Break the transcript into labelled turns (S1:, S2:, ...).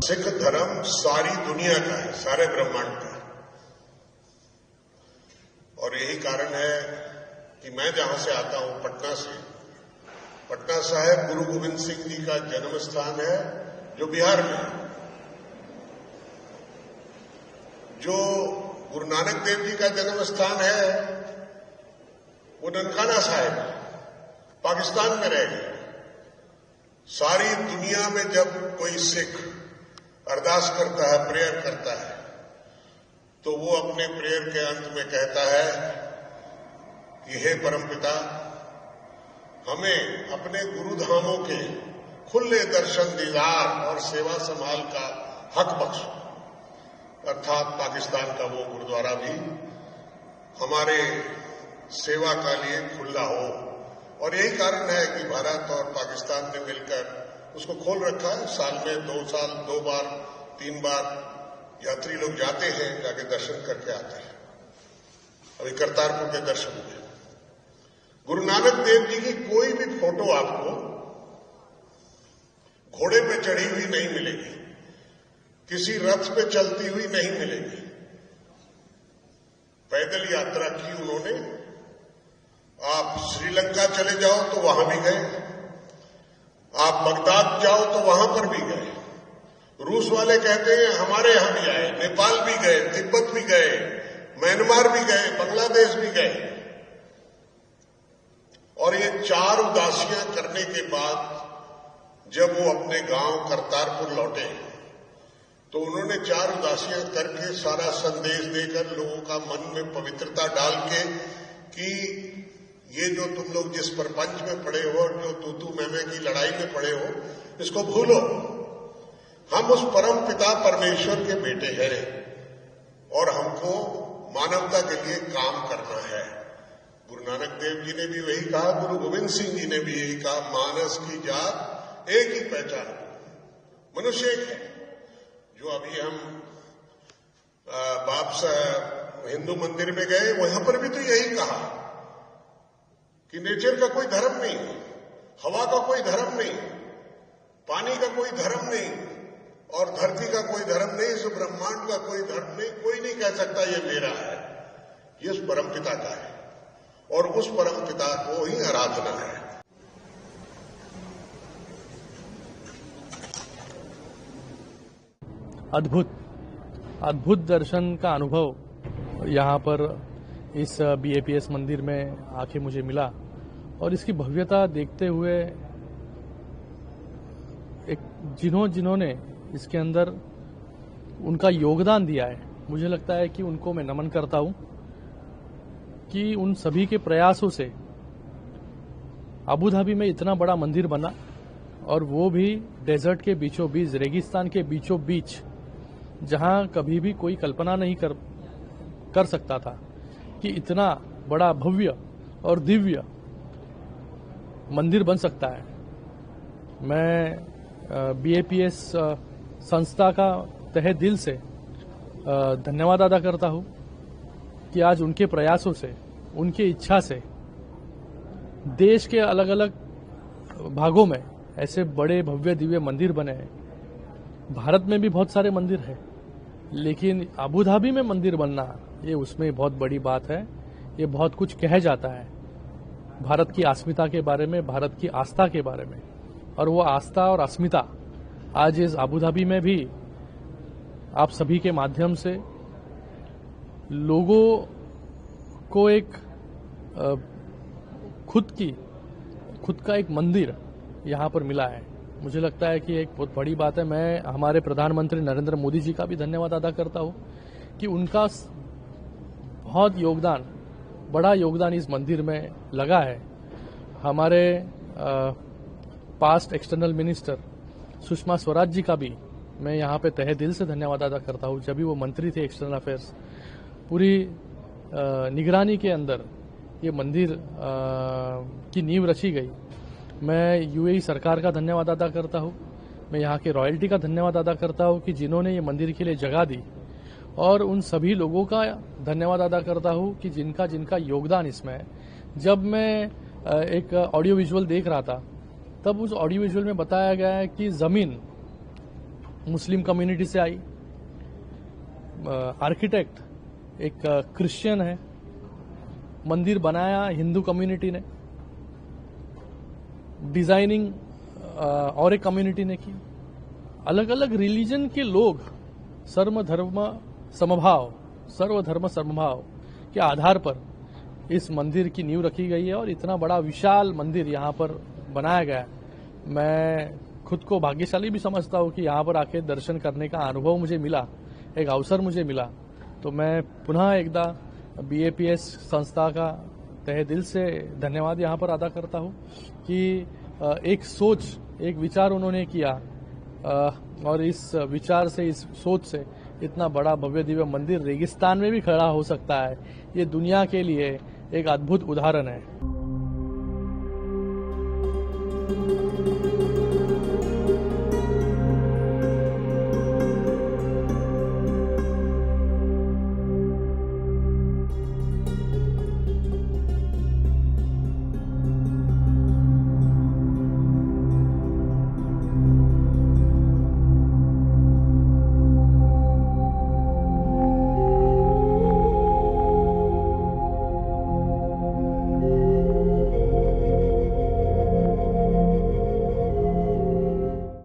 S1: सिख धर्म सारी दुनिया का है, सारे ब्रह्मांड का है। और यही कारण है कि मैं जहां से आता हूं, पटना से, पटना साहिब गुरु गोविंद सिंह जी का जन्म स्थान है, जो बिहार में है। जो गुरु नानक देव जी का जन्म स्थान है, वो ननकाना साहिब है, पाकिस्तान में रह गया। सारी दुनिया में जब कोई सिख अरदास करता है, प्रेयर करता है, तो वो अपने प्रेयर के अंत में कहता है कि हे परमपिता, हमें अपने गुरुधामों के खुले दर्शन दीदार और सेवा संभाल का हक बख्श। अर्थात पाकिस्तान का वो गुरुद्वारा भी हमारे सेवा के लिए खुला हो। और यही कारण है कि भारत और पाकिस्तान ने मिलकर उसको खोल रखा है। साल में 2 बार 3 बार यात्री लोग जाते हैं, जाके दर्शन करके आते हैं। अभी करतारपुर के दर्शन हुए। गुरु नानक देव जी की कोई भी फोटो आपको घोड़े पे चढ़ी हुई नहीं मिलेगी, किसी रथ पे चलती हुई नहीं मिलेगी। पैदल यात्रा की उन्होंने। आप श्रीलंका चले जाओ तो वहां भी गए, आप बगदाद जाओ तो वहां पर भी गए। रूस वाले कहते हैं हमारे यहां भी आए, नेपाल भी गए, तिब्बत भी गए, म्यांमार भी गए, बांग्लादेश भी गए। और ये 4 उदासियां करने के बाद जब वो अपने गांव करतारपुर लौटे, तो उन्होंने 4 उदासियां करके सारा संदेश देकर लोगों का मन में पवित्रता डाल के कि ये जो तुम लोग जिस प्रपंच में पड़े हो, जो तू मैं की लड़ाई में पड़े हो, इसको भूलो। हम उस परम पिता परमेश्वर के बेटे हैं और हमको मानवता के लिए काम करना है। गुरु नानक देव जी ने भी वही कहा, गुरु गोविंद सिंह जी ने भी यही कहा, मानस की जात एक ही पहचान, मनुष्य एक है। जो अभी हम बाप हिंदू मंदिर में गए, वहां पर भी तो यही कहा कि नेचर का कोई धर्म नहीं, हवा का कोई धर्म नहीं, पानी का कोई धर्म नहीं और धरती का कोई धर्म नहीं, इस ब्रह्मांड का कोई धर्म नहीं। कोई नहीं कह सकता ये मेरा है, ये उस परमपिता का है और उस परमपिता को ही आराधना है।
S2: अद्भुत दर्शन का अनुभव यहाँ पर इस BAPS मंदिर में आके मुझे मिला और इसकी भव्यता देखते हुए जिन्होंने इसके अंदर उनका योगदान दिया है, मुझे लगता है कि उनको मैं नमन करता हूं कि उन सभी के प्रयासों से अबू धाबी में इतना बड़ा मंदिर बना और वो भी डेजर्ट के बीचों बीच, रेगिस्तान के बीचों बीच, जहां कभी भी कोई कल्पना नहीं कर सकता था कि इतना बड़ा भव्य और दिव्य मंदिर बन सकता है। मैं BAPS संस्था का तहे दिल से धन्यवाद अदा करता हूं कि आज उनके प्रयासों से, उनकी इच्छा से देश के अलग अलग भागों में ऐसे बड़े भव्य दिव्य मंदिर बने हैं। भारत में भी बहुत सारे मंदिर हैं, लेकिन अबू धाबी में मंदिर बनना, ये उसमें बहुत बड़ी बात है। ये बहुत कुछ कह जाता है भारत की अस्मिता के बारे में, भारत की आस्था के बारे में। और वो आस्था और अस्मिता आज इस अबू धाबी में भी आप सभी के माध्यम से लोगों को एक खुद का एक मंदिर यहाँ पर मिला है। मुझे लगता है कि एक बहुत बड़ी बात है। मैं हमारे प्रधानमंत्री नरेंद्र मोदी जी का भी धन्यवाद अदा करता हूँ कि उनका बहुत बड़ा योगदान इस मंदिर में लगा है। हमारे past external minister Sushma Swaraj ji का भी मैं यहाँ पे तहे दिल से धन्यवाद अदा करता हूँ। जब भी वो मंत्री थे एक्सटर्नल अफेयर्स, पूरी निगरानी के अंदर ये मंदिर की नींव रची गई। मैं UAE सरकार का धन्यवाद अदा करता हूँ। मैं यहाँ के रॉयल्टी का धन्यवाद अदा करता हूँ कि जिन्होंने ये मंदिर के लिए जगह दी, और उन सभी लोगों का धन्यवाद अदा करता हूँ कि जिनका योगदान इसमें है। जब मैं एक ऑडियो विजुअल देख रहा था, तब उस ऑडियो विजुअल में बताया गया है कि जमीन मुस्लिम कम्युनिटी से आई, आर्किटेक्ट एक क्रिश्चियन है, मंदिर बनाया हिंदू कम्युनिटी ने, डिजाइनिंग और एक कम्युनिटी ने की। अलग अलग रिलीजन के लोग सर्वधर्म समभाव के आधार पर इस मंदिर की नींव रखी गई है और इतना बड़ा विशाल मंदिर यहाँ पर बनाया गया है। मैं खुद को भाग्यशाली भी समझता हूँ कि यहाँ पर आके दर्शन करने का अनुभव मुझे मिला, एक अवसर मुझे मिला। तो मैं पुनः एकदा BAPS संस्था का तहे दिल से धन्यवाद यहाँ पर अदा करता हूँ कि एक सोच, एक विचार उन्होंने किया और इस विचार से, इस सोच से इतना बड़ा भव्य दिव्य मंदिर रेगिस्तान में भी खड़ा हो सकता है। ये दुनिया के लिए एक अद्भुत उदाहरण है।